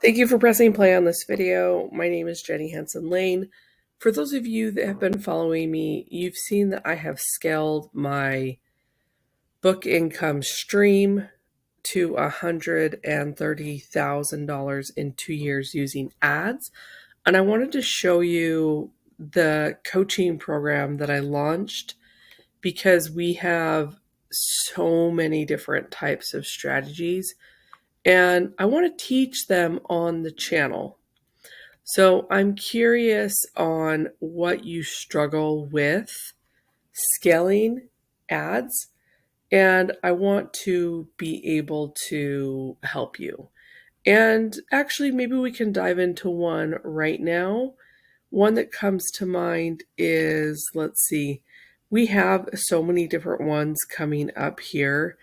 Thank you for pressing play on this video. My name is Jenny Hansen Lane. For those of you that have been following me, you've seen that I have scaled my book income stream to $130,000 in 2 years using ads. And I wanted to show you the coaching program that I launched because we have so many different types of strategies and I want to teach them on the channel. So I'm curious on what you struggle with scaling ads, and I want to be able to help you. And actually, maybe we can dive into one right now. One that comes to mind is, let's see, we have so many different ones coming up here,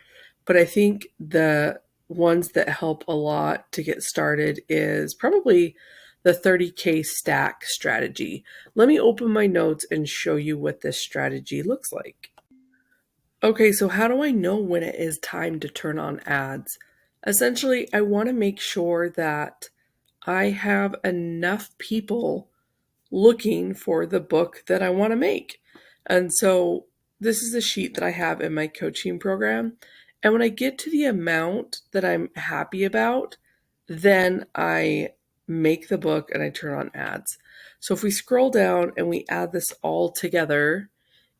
but I think the ones that help a lot to get started is probably the 30K stack strategy. Let me open my notes and show you what this strategy looks like. Okay, so how do I know when it is time to turn on ads? Essentially, I want to make sure that I have enough people looking for the book that I want to make. And so this is a sheet that I have in my coaching program. And when I get to the amount that I'm happy about, then I make the book and I turn on ads. So if we scroll down and we add this all together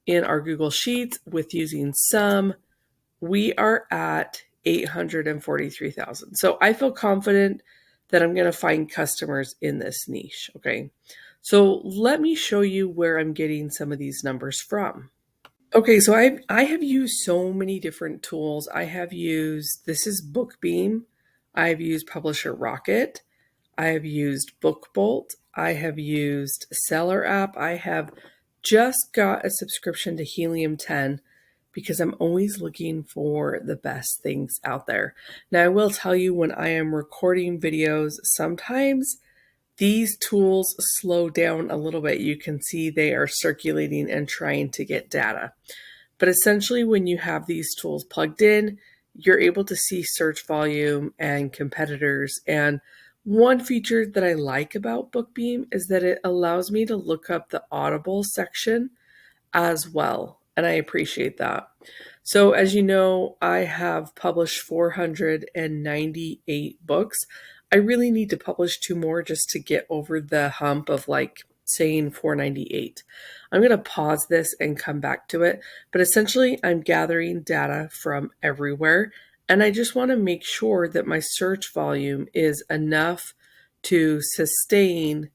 in our Google Sheets with using sum, we are at 843,000. So I feel confident that I'm going to find customers in this niche. Okay. So let me show you where I'm getting some of these numbers from. Okay, so I have used so many different tools. I have used, this is Bookbeam. I've used Publisher Rocket. I have used BookBolt. I have used Seller App. I have just got a subscription to Helium 10 because I'm always looking for the best things out there. Now, I will tell you when I am recording videos, sometimes these tools slow down a little bit. You can see they are circulating and trying to get data. But essentially, when you have these tools plugged in, you're able to see search volume and competitors. And one feature that I like about Bookbeam is that it allows me to look up the Audible section as well. And I appreciate that. So, as you know, I have published 498 books. I really need to publish two more just to get over the hump of like saying 498. I'm going to pause this and come back to it. But essentially, I'm gathering data from everywhere. And I just want to make sure that my search volume is enough to sustain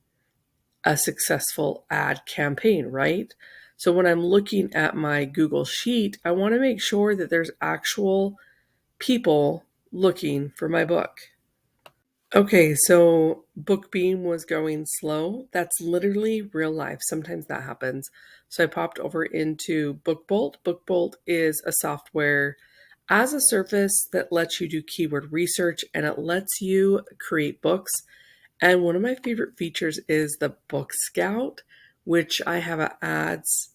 a successful ad campaign, right? So when I'm looking at my Google Sheet, I want to make sure that there's actual people looking for my book. Okay, so Bookbeam was going slow. That's literally real life. Sometimes that happens. So I popped over into BookBolt. BookBolt is a software as a service that lets you do keyword research and it lets you create books. And one of my favorite features is the Book Scout, which I have an ads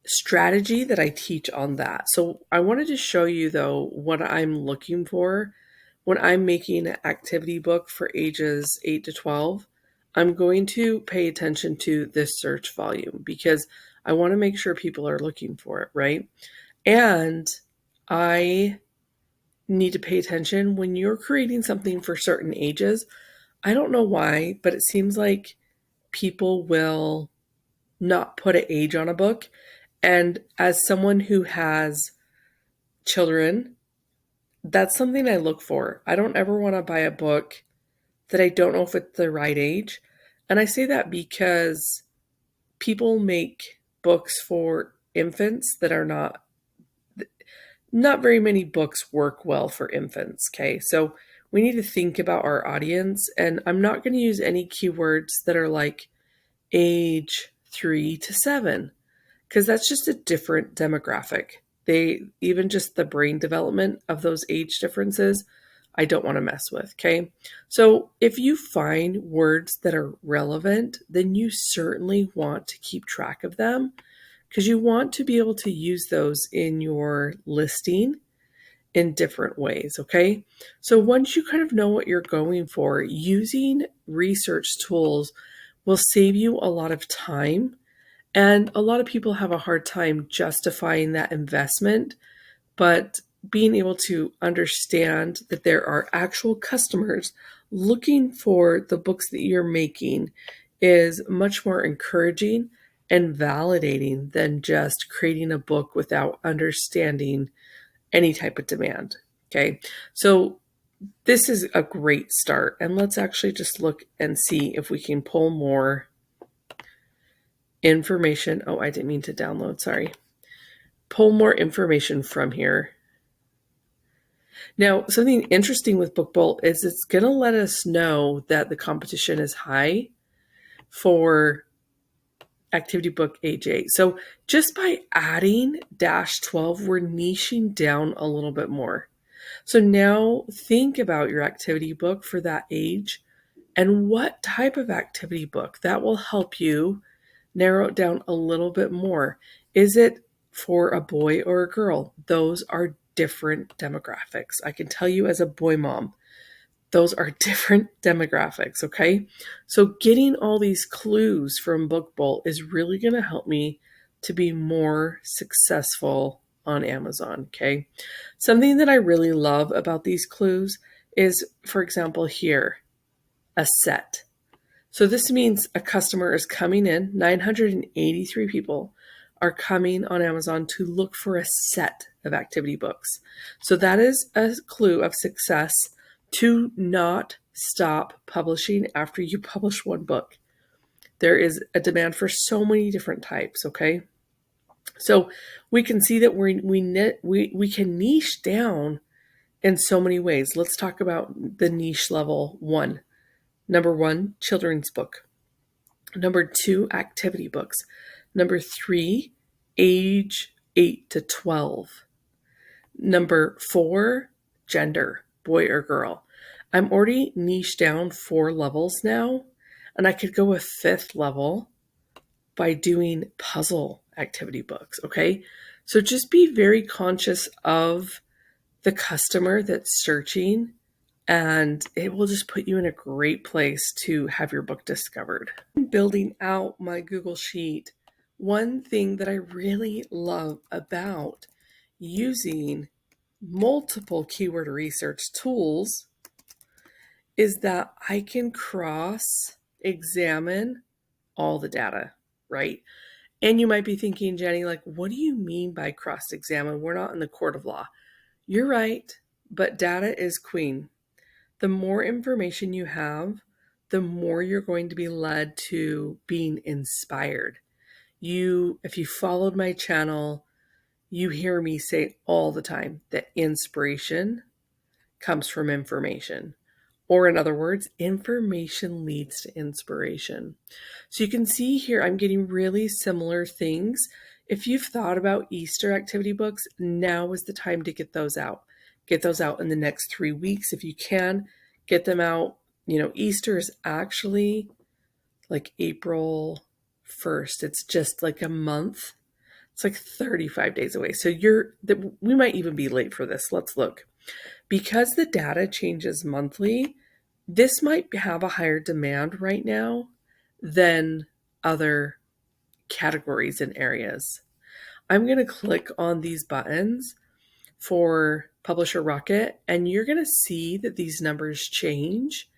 strategy that I teach on that. So I wanted to show you though what I'm looking for when I'm making an activity book for ages 8 to 12. I'm going to pay attention to this search volume because I want to make sure people are looking for it, right? And I need to pay attention when you're creating something for certain ages. I don't know why, but it seems like people will not put an age on a book. And as someone who has children, that's something I look for. I don't ever want to buy a book that I don't know if it's the right age. And I say that because people make books for infants that are not very many books work well for infants, okay? So we need to think about our audience, and I'm not going to use any keywords that are like age 3 to 7 because that's just a different demographic. They even just the brain development of those age differences, I don't want to mess with, okay? So if you find words that are relevant, then you certainly want to keep track of them because you want to be able to use those in your listing in different ways, okay? So once you kind of know what you're going for, using research tools will save you a lot of time. And a lot of people have a hard time justifying that investment, but being able to understand that there are actual customers looking for the books that you're making is much more encouraging and validating than just creating a book without understanding any type of demand. Okay. So this is a great start. And let's actually just look and see if we can pull more information. Oh, I didn't mean to download. Sorry. Pull more information from here. Now, something interesting with Book Bolt is it's going to let us know that the competition is high for activity book age 8. So just by adding -12, we're niching down a little bit more. So now think about your activity book for that age and what type of activity book that will help you narrow it down a little bit more. Is it for a boy or a girl? Those are different demographics. I can tell you as a boy mom, those are different demographics, okay? So getting all these clues from Book Bolt is really going to help me to be more successful on Amazon, okay? Something that I really love about these clues is, for example, here, a set. So this means a customer is coming in, 983 people are coming on Amazon to look for a set of activity books. So that is a clue of success to not stop publishing after you publish one book. There is a demand for so many different types, okay? So we can see that we can niche down in so many ways. Let's talk about the niche level 1. Number 1, children's book. Number 2, activity books. Number 3, age 8 to 12. Number 4, gender, boy or girl. I'm already niched down 4 levels now, and I could go a 5th level by doing puzzle activity books, okay? So just be very conscious of the customer that's searching, and it will just put you in a great place to have your book discovered. Building out my Google Sheet, one thing that I really love about using multiple keyword research tools is that I can cross examine all the data, right? And you might be thinking, Jenny, like, what do you mean by cross examine? We're not in the court of law. You're right, but data is queen. The more information you have, the more you're going to be led to being inspired. If you followed my channel, you hear me say all the time that inspiration comes from information. Or in other words, information leads to inspiration. So you can see here, I'm getting really similar things. If you've thought about Easter activity books, now is the time to get those out. Get those out in the next 3 weeks. If you can, get them out. Easter is actually like April 1st. It's just like a month. It's like 35 days away. So we might even be late for this. Let's look. Because the data changes monthly, this might have a higher demand right now than other categories and areas. I'm going to click on these buttons for Publisher Rocket, and you're going to see that these numbers change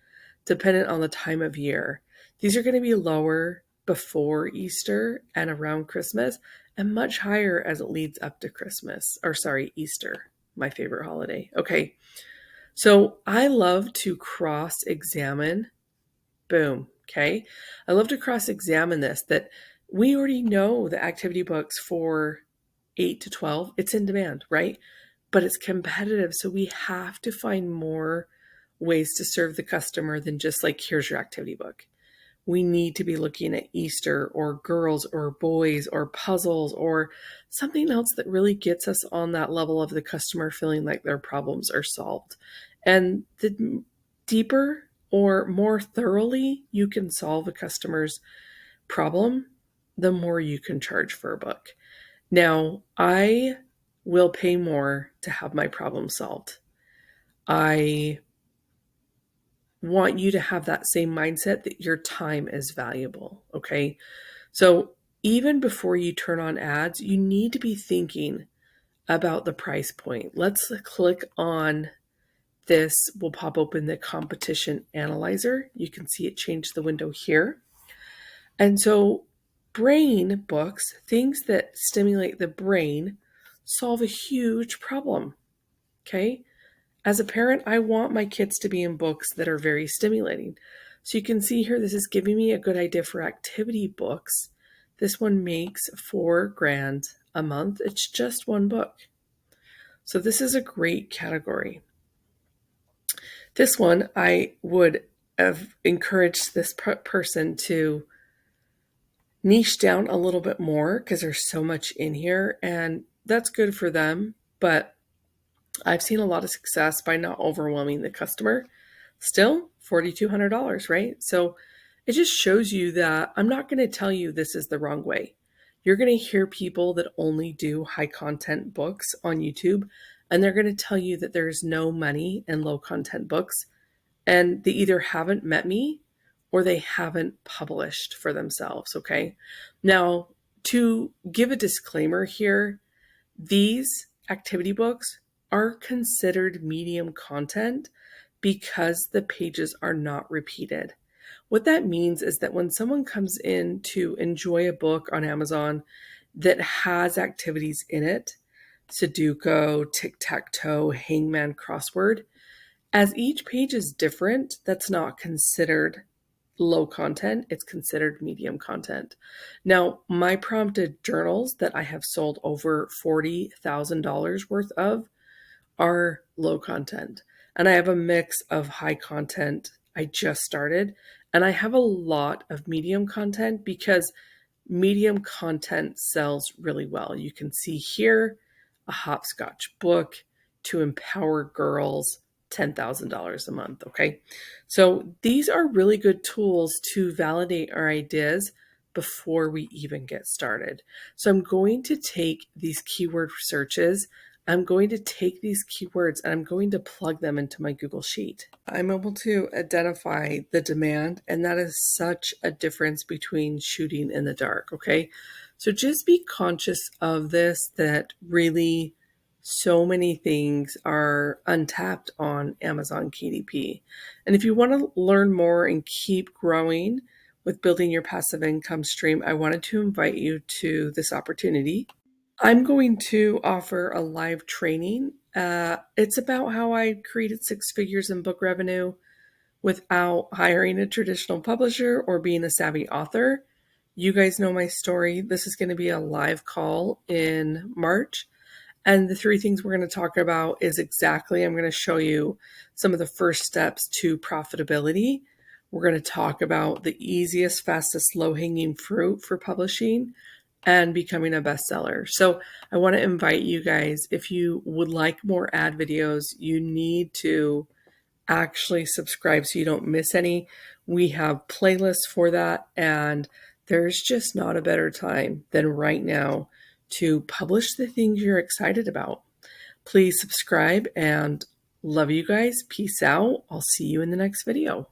dependent on the time of year. These are going to be lower before Easter and around Christmas, and much higher as it leads up to Easter, my favorite holiday. Okay, so I love to cross-examine. Boom, okay? I love to cross-examine this, that we already know the activity books for 8 to 12, it's in demand, right? But it's competitive, so we have to find more ways to serve the customer than just like, here's your activity book. We need to be looking at Easter or girls or boys or puzzles or something else that really gets us on that level of the customer feeling like their problems are solved. And the deeper or more thoroughly you can solve a customer's problem, the more you can charge for a book. Now, I will pay more to have my problem solved. I want you to have that same mindset that your time is valuable, okay? So even before you turn on ads, you need to be thinking about the price point. Let's click on this. Will pop open the competition analyzer. You can see it change the window here. And so brain books, things that stimulate the brain, solve a huge problem, okay? As a parent, I want my kids to be in books that are very stimulating. So you can see here, this is giving me a good idea for activity books. This one makes $4,000 a month. It's just one book. So this is a great category. This one, I would have encouraged this person to niche down a little bit more because there's so much in here, and that's good for them. But I've seen a lot of success by not overwhelming the customer. Still, $4,200, right? So it just shows you that I'm not going to tell you this is the wrong way. You're going to hear people that only do high content books on YouTube, and they're going to tell you that there's no money in low content books. And they either haven't met me or they haven't published for themselves. Okay. Now, to give a disclaimer here, these activity books are considered medium content because the pages are not repeated. What that means is that when someone comes in to enjoy a book on Amazon that has activities in it, Sudoku, tic-tac-toe, hangman crossword, as each page is different, that's not considered low content, it's considered medium content. Now, my prompted journals that I have sold over $40,000 worth of are low content. And I have a mix of high content. I just started, and I have a lot of medium content because medium content sells really well. You can see here a hopscotch book to empower girls, $10,000 a month. Okay. So these are really good tools to validate our ideas before we even get started. So I'm going to take these keyword searches. I'm going to take these keywords and I'm going to plug them into my Google Sheet. I'm able to identify the demand, and that is such a difference between shooting in the dark. Okay. So just be conscious of this, that really so many things are untapped on Amazon KDP. And if you want to learn more and keep growing with building your passive income stream, I wanted to invite you to this opportunity. I'm going to offer a live training. It's about how I created 6 figures in book revenue without hiring a traditional publisher or being a savvy author. You guys know my story. This is going to be a live call in March. And the 3 things we're going to talk about is exactly, I'm going to show you some of the first steps to profitability. We're going to talk about the easiest, fastest, low-hanging fruit for publishing and becoming a bestseller. So I want to invite you guys, if you would like more ad videos, you need to actually subscribe so you don't miss any. We have playlists for that, and there's just not a better time than right now to publish the things you're excited about. Please subscribe, and love you guys. Peace out. I'll see you in the next video.